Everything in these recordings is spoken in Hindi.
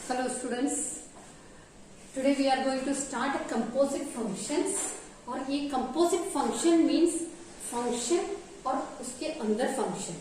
Hello students, today we are going to start a composite functions और ये composite function means function और उसके अंदर function।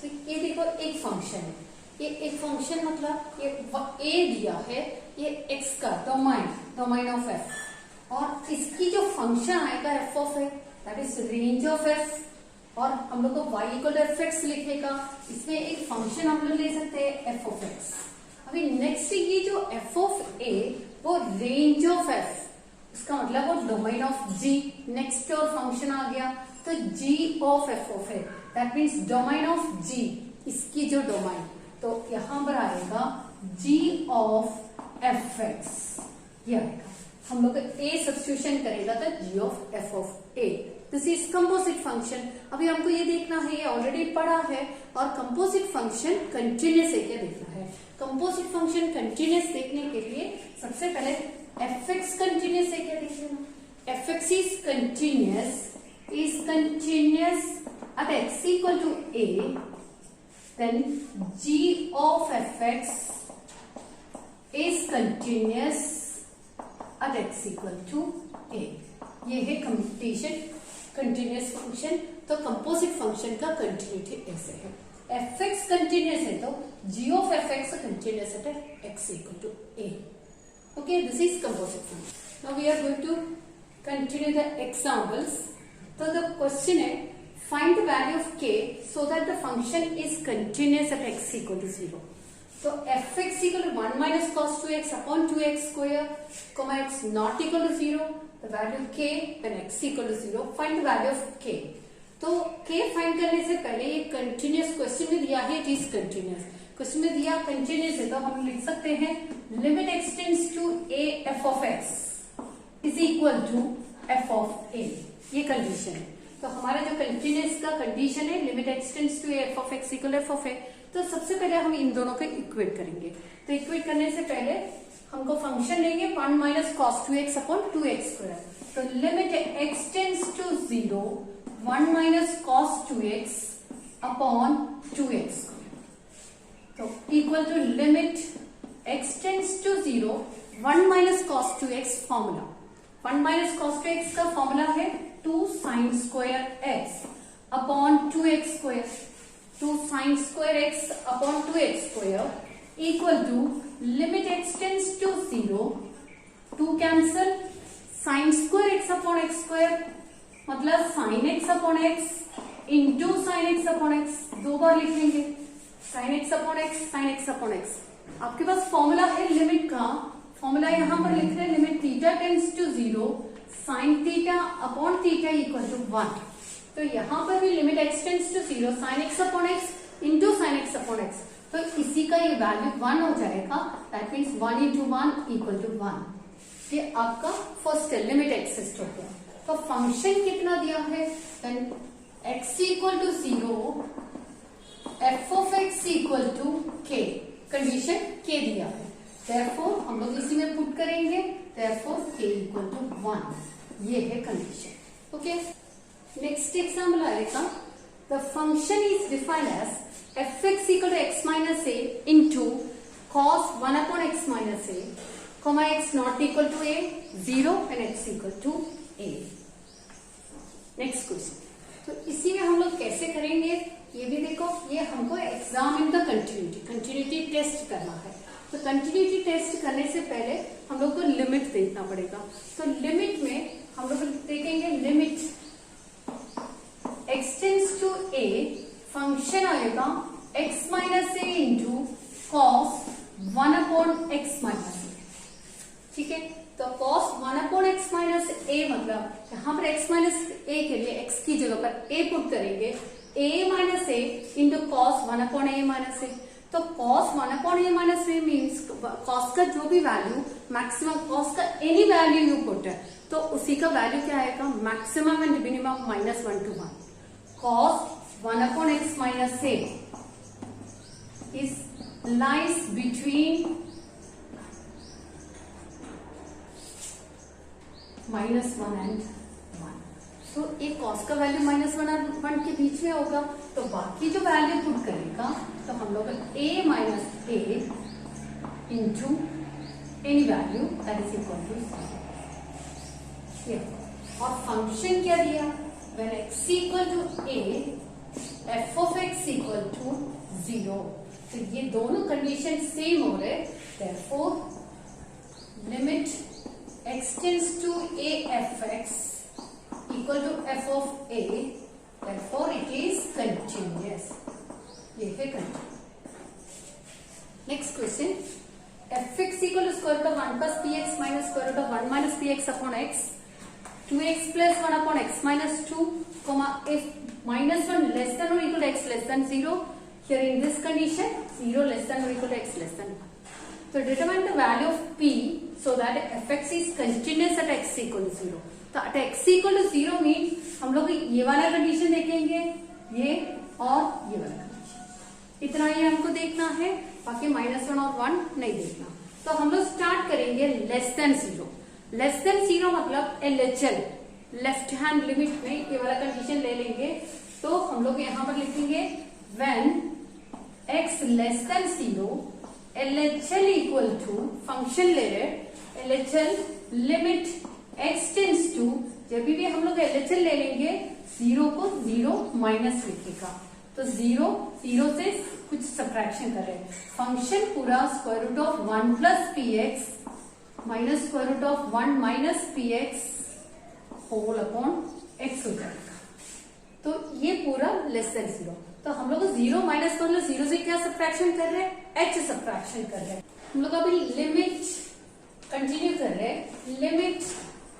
तो ये देखो एक function है, ये एक function मतलब ये a दिया है, ये x का domain of f और इसकी जो function आएगा f of a that is range of f और हम लोग को y equal to fx लिखेगा, इसमें एक function हम लोग ले सकते हैं f of x। अभी नेक्स्ट ये जो f ऑफ a वो रेंज ऑफ f, उसका मतलब वो डोमेन ऑफ g। नेक्स्ट और फंक्शन आ गया तो g of f of a that means domain of g, इसकी जो डोमेन, तो यहां पर आएगा g ऑफ fx, ये आएगा। हम लोग a सब्स्टिट्यूशन करेगा तो g of f of a। This is composite function. अभी हमको ये देखना है, ये ऑलरेडी पढ़ा है, और कंपोजिट फंक्शन कंटिन्यूस है क्या देखना है। कंपोजिट फंक्शन कंटिन्यूस देखने के लिए सबसे पहले fx कंटिन्यूस है क्या देख लेना। fx is continuous at x equal to a, then g of fx is continuous at x equal to a। ये है कंटिन्यूस फंक्शन। तो कंपोजिट फंक्शन का कंटिन्यूटी ऐसे है, fx कंटिन्यूस है तो g of fx continuous at x equal to a। Okay, this is composite function. Now we are going to continue the examples. So the question है, find the value of k so that the function is continuous at x equal to 0. तो fx equal to 1 minus cos 2x upon 2x square, comma x not equal to 0, the value k when x equal to 0, find the value of k। तो k फाइंड करने से पहले ये कंटिन्यूस क्वेश्चन में दिया है, इट इज कंटिन्यूस। क्वेश्चन में दिया कंटिन्यूस है तो हम लिख सकते हैं limit x tends to a f of x is equal to f of a, ये कंडीशन है। तो हमारा जो कंटिन्यूस का कंडीशन है limit x tends to a f of x equal f of a, तो सबसे पहले हम इन दोनों को इक्वेट करेंगे। तो इक्वेट करने से पहले हमको फंक्शन लेंगे 1 minus cos 2x upon 2x square. तो limit x tends to 0 1 minus cos 2x upon 2x square, तो equal to limit x tends to 0 1 minus cos 2x formula. 1 minus cos 2x का फॉर्मूला है 2 sine square x upon 2x square. 2 sine square x upon 2x square equal to limit x tends to 0 2 cancel sine square x upon x square मतलब sine x upon x into sine x upon x, दो बार लिख लेंगे sine x upon x sine x upon x। आपके पास फॉर्मूला है लिमिट का, फॉर्मूला यहां पर लिख रहे हैं limit theta tends to 0 sine theta upon theta equal to 1। तो यहां पर भी limit x tends to 0 sine x upon x into sine x upon x, तो इसी का ये वैल्यू 1 हो जाएगा, that means 1 into 1 equal to 1। ये आपका फर्स्ट है, लिमिट एक्सिस्ट हो गया। तो फंक्शन कितना दिया है, x equal to 0 f of x equal to k, condition k दिया है, therefore हम लोग इसी में पुट करेंगे, therefore k इक्वल टू 1, ये है कंडीशन। ओके, नेक्स्ट एग्जाम्पल आएगा, the function is defined as fx equal to x minus a into cos 1 upon x minus a, comma x not equal to a 0 and x equal to a। Next question, तो इसी में हम लोग कैसे करेंगे ये भी देखो, ये हमको एग्जामिन द कंटिन्यूटी टेस्ट करना है। तो कंटिन्यूटी टेस्ट करने से पहले हम लोग को लिमिट देखना पड़ेगा। तो लिमिट में हम लोग देखेंगे limit x tends to a, function आएगा x minus a into cos 1 upon x minus a, ठीक है। तो cos 1 upon x minus a मतलब यहां पर x माइनस ए के लिए x की जगह पर a पुट करेंगे, a minus a into cos 1 upon a minus a. तो cos 1 upon a minus a means cos का जो भी वैल्यू मैक्सिमम कॉस का एनी वैल्यू यू पुट है तो उसी का वैल्यू क्या आएगा, maximum and minimum minus 1 to 1। Cos 1 upon x minus a is lies between minus 1 and 1। तो एक cos का वैल्यू माइनस 1 और 1 के बीच में होगा, तो बाकी जो वैल्यू पुट करेगा तो हम लोग a minus A into any value that is equal to 0. और फंक्शन क्या दिया? when x equal to a, f of x equal to 0. तो ये दोनों कंडीशन सेम हो रहे, therefore limit x tends to a f x equal to f of a, therefore it is continuous. ये है continuous. Next question, fx equal to square root of 1 plus px minus square root of 1 minus px upon x, 2x plus 1 upon x minus 2, comma if minus 1 less than or equal to x less than 0, here in this condition 0 less than or equal to x less than 1. So determine the value of p so that fx is continuous at x equal to 0. तो at x equal to 0 means हम लोग ये वाला कंडीशन देखेंगे, ये और ये वाला कंडीशन, इतना ही हमको देखना है, बाकी -1 और 1 नहीं देखना. तो हम लोग स्टार्ट करेंगे लेस देन 0. लेस देन 0 मतलब LHL, लेफ्ट हैंड लिमिट में ये वाला कंडीशन ले लेंगे. तो हम लोग यहाँ पर लिखेंगे when x less than 0, LHL equal to, function ले रहे, LHL limit x tends to, जब भी हम लोग LHL ले लेंगे 0 को 0 माइनस लिखेगा. तो 0 से कुछ सब्ट्रैक्शन कर रहे हैं. फंक्शन पूरा square root of 1 plus px minus square root of 1 minus px whole upon x हो जाएगा. तो ये पूरा लेस देन 0. तो हम लोग 0 माइनस मतलब 0 से क्या सब्ट्रैक्शन कर रहे हैं? h सब्ट्रैक्शन कर रहे हैं. हम लोग अभी लिमिट कंटिन्यू कर रहे हैं. लिमिट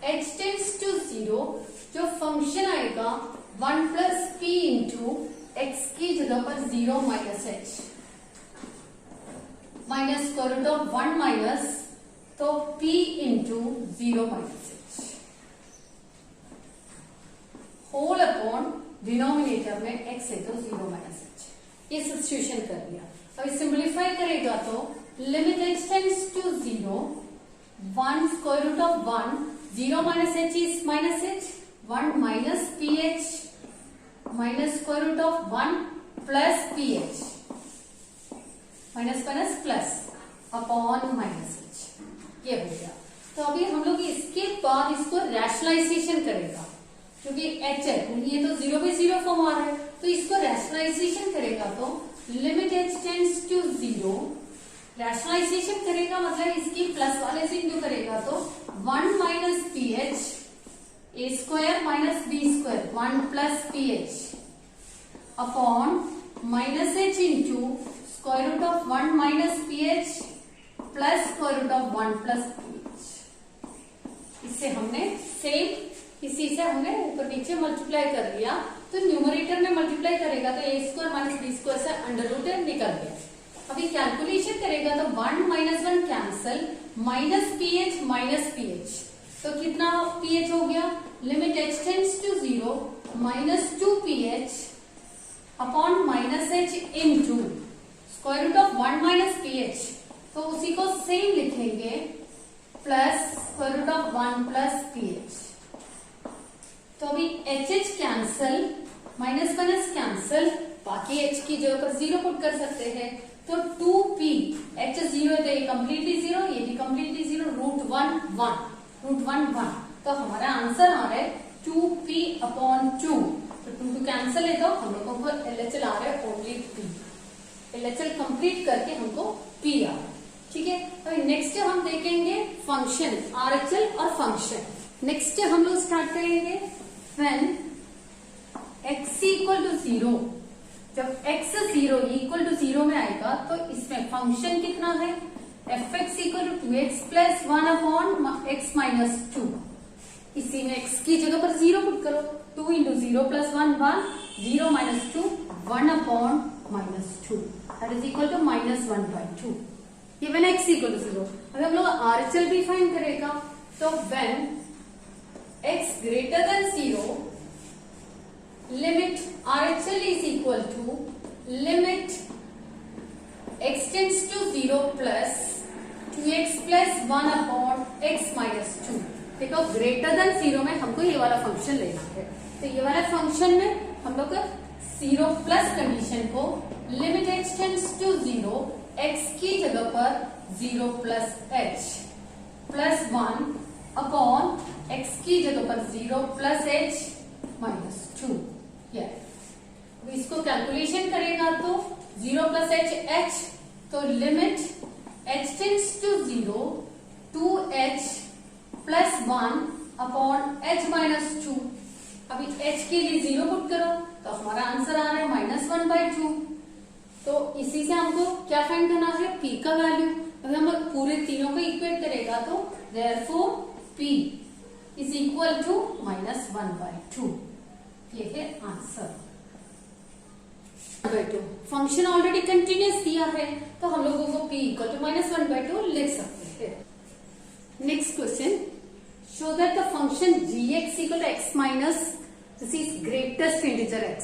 h टेंड्स टू 0, जो फंक्शन आएगा 1 प्लस p इंटू x की जगह पर 0 minus h minus square root of 1 minus, तो p into 0 minus h whole upon denominator में x है तो 0 माइनस h. ये सब्स्टिट्यूशन कर दिया. अभी सिंप्लीफाई करेगा तो limit h tends to 0, 1 square root of 1, 0 minus h is minus h, 1 minus ph minus square root of 1 plus ph, minus minus plus upon minus h. ये हो गया. तो अभी हम लोग इसके बाद इसको रैशनलाइजेशन करेगा, क्योंकि h है, ये तो 0 by 0 फॉर्म आ रहा है, तो इसको रैशनलाइजेशन करेगा तो limit h tends to 0, rationalisation करेगा मतलब इसकी प्लस वाले से इंटू करेगा तो 1 minus ph a square minus b square 1 plus ph upon minus h into square root of 1 minus ph plus square root of 1 plus ph. इससे हमने सेम इसी से हमने ऊपर नीचे मल्टीप्लाई कर लिया. तो न्यूमरेटर में मल्टीप्लाई करेगा तो a square minus b square से अंडर रूट निकल गया. अभी कैलकुलेशन करेगा तो 1 माइनस 1 कैंसल, माइनस ph, तो कितना ph हो गया? Limit h tends to 0 minus 2ph upon minus h into square root of 1 minus ph, तो उसी को सेम लिखेंगे plus square root of 1 plus ph. तो अभी h cancel, minus minus cancel, बाकी h की जगह पर 0 पुट कर सकते हैं. तो 2p, h 0 है तो ये कम्प्लीटली 0, ये भी कम्प्लीटली 0, रूट 1 1. तो हमारा आंसर आ रहा है 2p अपॉन 2. तो 2 कैंसल है तो हम लोगों को LHL आ रहा है ओनली p. LHL कंप्लीट करके हमको p आ रहा है. ठीक है. अभी नेक्स्ट हम देखेंगे फंक्शन, RHL और फंक्शन. नेक्स्ट हम लोग स्टार्ट करेंगे when x इक्वल टू 0. जब x 0 इक्वल टू 0 में आएगा तो इसमें फंक्शन कितना है? fx equal to 2x plus 1 upon x minus 2. इसी में x की जगह पर 0 पुट करो. 2 into 0 plus 1 1, 0 minus 2, 1 upon minus 2 that is equal to minus 1 by 2. ये व्हेन x इक्वल टू 0. अभी हम लोग RHL भी फाइंड करेगा तो when x greater than 0, limit RHL is equal to limit x tends to 0 plus 2x plus 1 upon x minus 2. देखो ग्रेटर देन 0 में हमको ये वाला फंक्शन लेना है. तो ये वाला फंक्शन में हम लोग 0 प्लस कंडीशन को limit x tends to 0, x की जगह पर 0 plus h plus 1 upon x की जगह पर 0 प्लस h माइनस 2। इसको कैलकुलेशन करेगा तो 0 प्लस h, तो limit h tends to 0 2h plus 1 upon h minus 2। अभी h के लिए 0 पुट करो तो हमारा आंसर आ रहा है -1/2। तो इसी से हमको क्या फाइंड करना है, p का वैल्यू। अगर हम पूरे तीनों को इक्वेट करेगा तो therefore p is equal to -1/2। ये है आंसर। फंक्शन ऑलरेडी कंटिन्यूअस दिया है तो हम लोगों को p इक्वल टू -1/2 लिख सकते हैं। Next question, show that the function gx equal to x minus this is greatest integer x,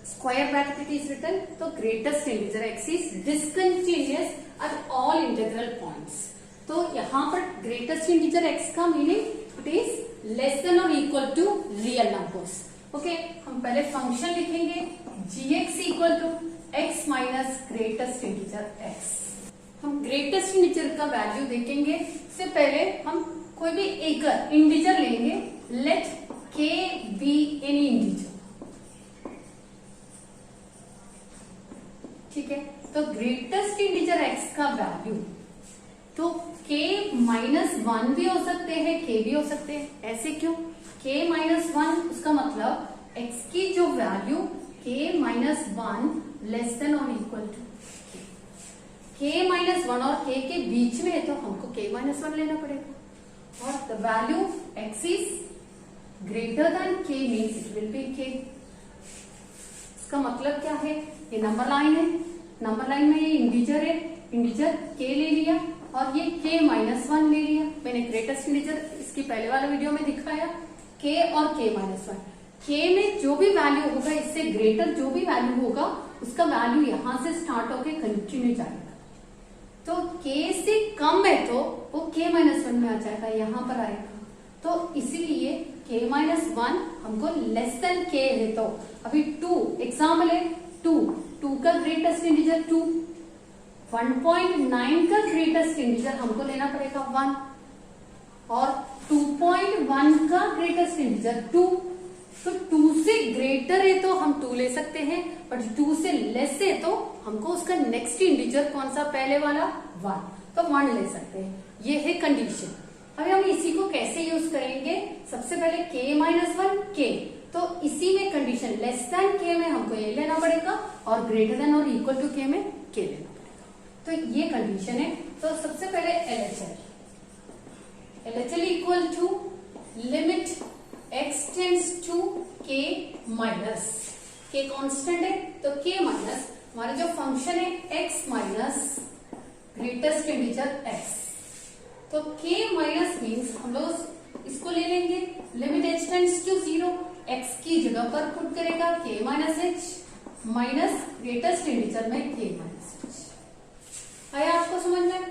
square bracket it is written, तो greatest integer x is discontinuous at all integral points. तो यहाँ पर ग्रेटेस्ट इंटीजर x का meaning it is less than और equal to real numbers. Okay, हम पहले फंक्शन लिखेंगे gx equal to x minus greatest integer x। हम ग्रेटेस्ट इंटीजर का वैल्यू देखेंगे, इससे पहले हम कोई भी एक इंटीजर लेंगे, let k be any integer. ठीक है, तो ग्रेटेस्ट इंटीजर x का वैल्यू तो k -1 भी हो सकते हैं, k भी हो सकते हैं। ऐसे क्यों? k -1 उसका मतलब x की जो वैल्यू k -1 लेस देन और इक्वल टू k -1 और k के बीच में है तो हमको k -1 लेना पड़ेगा। और the value x is greater than k means it will be k। इसका मतलब क्या है, ये नंबर लाइन है, नंबर लाइन में ये इंटीजर है, इंटीजर k ले लिया और ये k -1 ले लिया। मैंने ग्रेटेस्ट इंटीजर इसकी पहले वाले वीडियो में दिखाया, k और k -1। k में जो भी वैल्यू होगा, इससे ग्रेटर जो भी वैल्यू होगा, उसका वैल्यू यहां से स्टार्ट होके कंटिन्यू जाएगा। तो k से कम है तो वो k -1 में आ जाएगा, यहां पर आएगा। तो इसीलिए k -1 हमको लेस देन k है, तो अभी 2 एग्जाम्पल है, 2 का ग्रेटेस्ट इंटीजर 2, 1.9 का ग्रेटेस्ट इंटीजर हमको लेना पड़ेगा 1 और 2.1 का ग्रेटेस्ट इंटीजर 2। तो 2 से ग्रेटर है तो हम 2 ले सकते हैं, बट 2 से लेस है तो हमको उसका नेक्स्ट इंटीजर कौन सा, पहले वाला 1, तो 1 ले सकते हैं। ये है कंडीशन। अभी हम इसी को कैसे यूज करेंगे, सबसे पहले k -1 k, तो इसी में कंडीशन लेस देन k में हमको ये लेना पड़ेगा और ग्रेटर देन और इक्वल टू k में k लेना पड़ेगा। तो ये कंडीशन है। तो सबसे पहले LHL equal to limit x tends to k minus, k constant है तो k माइनस हमारा जो फंक्शन है x minus greatest integer x। तो k माइनस मीन्स हम लोग इसको ले लेंगे, limit h tends to 0, x की जगह पर पुट करेगा k minus h minus greatest integer में k माइनस h। आया आपको समझ में?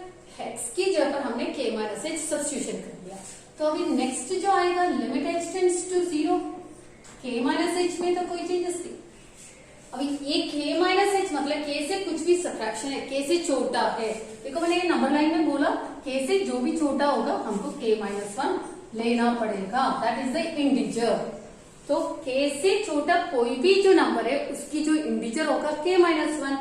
x की जगह पर हमने k माइनस h सब्स्टिट्यूशन कर दिया। तो अभी नेक्स्ट जो आएगा limit h tends to 0, k minus h में तो कोई चेंजेस नहीं। अभी ये k माइनस h मतलब k से कुछ भी सब्ट्रैक्शन है, k से छोटा है। देखो मैंने ये नंबर लाइन में बोला k से जो भी छोटा होगा हमको k -1 लेना पड़ेगा, दैट इज द इंटीजर। तो k से छोटा कोई भी जो नंबर है उसकी जो इंटीजर होगा k -1,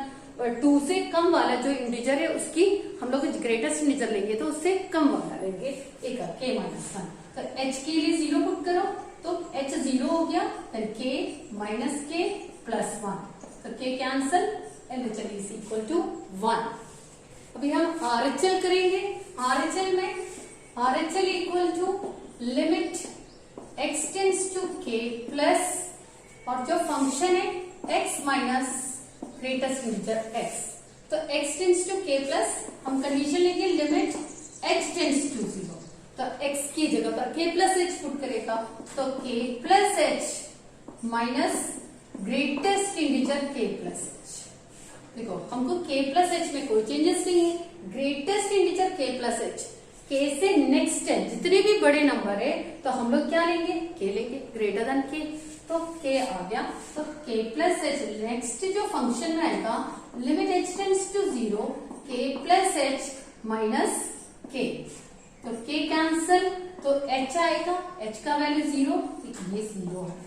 2 से कम वाला जो इंटीजर है उसकी हम लोग ग्रेटेस्ट इंटीजर लेंगे तो उससे कम वाला लेंगे, एक k -1। तो h के लिए 0 पुट करो तो h 0 हो गया, फिर k माइनस k प्लस 1, तो k cancel, LHL is equal to 1। अभी हम RHL करेंगे। RHL में RHL equal to limit x tends to k plus और जो फंक्शन है x minus greatest integer x, तो x tends to k plus हम कंडीशन लेंगे लिमिट h टेंड्स टू 0, तो x की जगह पर k प्लस h पुट करेगा तो k plus h minus greatest integer k plus h। देखो हमको k प्लस h में कोई चेंजेस नहीं है, greatest integer k plus h, k से नेक्स्ट है जितने भी बड़े नंबर है तो हम लोग क्या लेंगे, k लेंगे ग्रेटर देन k, तो k आ गया। तो k प्लस h नेक्स्ट जो फंक्शन में आएगा limit h tends to 0, k plus h minus K, तो के कैंसल, तो h आएगा, h का वैल्यू 0, ये 0 है।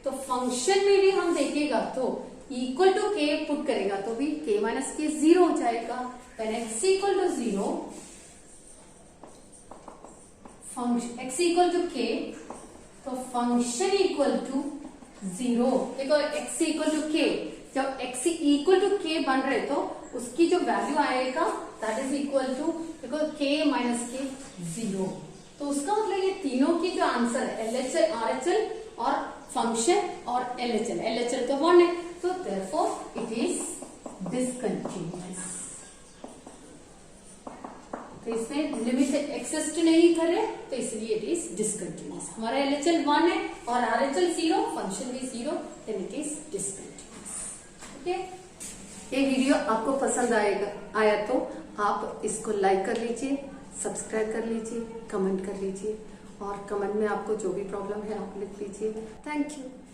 तो फंक्शन में भी हम देखेगा तो इक्वल टू के पुट करेगा तो भी k माइनस के 0 हो जाएगा। When x equal to 0, function x equal to k, तो फंक्शन इक्वल टू 0। देखो x इक्वल टू k, जब x इक्वल टू k बन रहे तो उसकी जो वैल्यू आएगा दैट इज इक्वल टू देखो k माइनस के 0। तो उसका मतलब ये तीनों की जो आंसर है LHL, RHL और फंक्शन और LHL, LHL तो 1 है, तो देयरफॉर इट इज डिसकंटिन्यूअस। तो इसमें लिमिट एक्सिस्ट नहीं करे तो इसलिए इट इज डिसकंटिन्यूअस। हमारा LHL 1 है और RHL 0, फंक्शन भी 0, then it is discontinuous. Okay, ये वीडियो आपको पसंद आया तो आप इसको लाइक कर लीजिए, सब्सक्राइब कर लीजिए, कमेंट कर लीजिए और कमेंट में आपको जो भी प्रॉब्लम है आप लिख लीजिए। Thank you.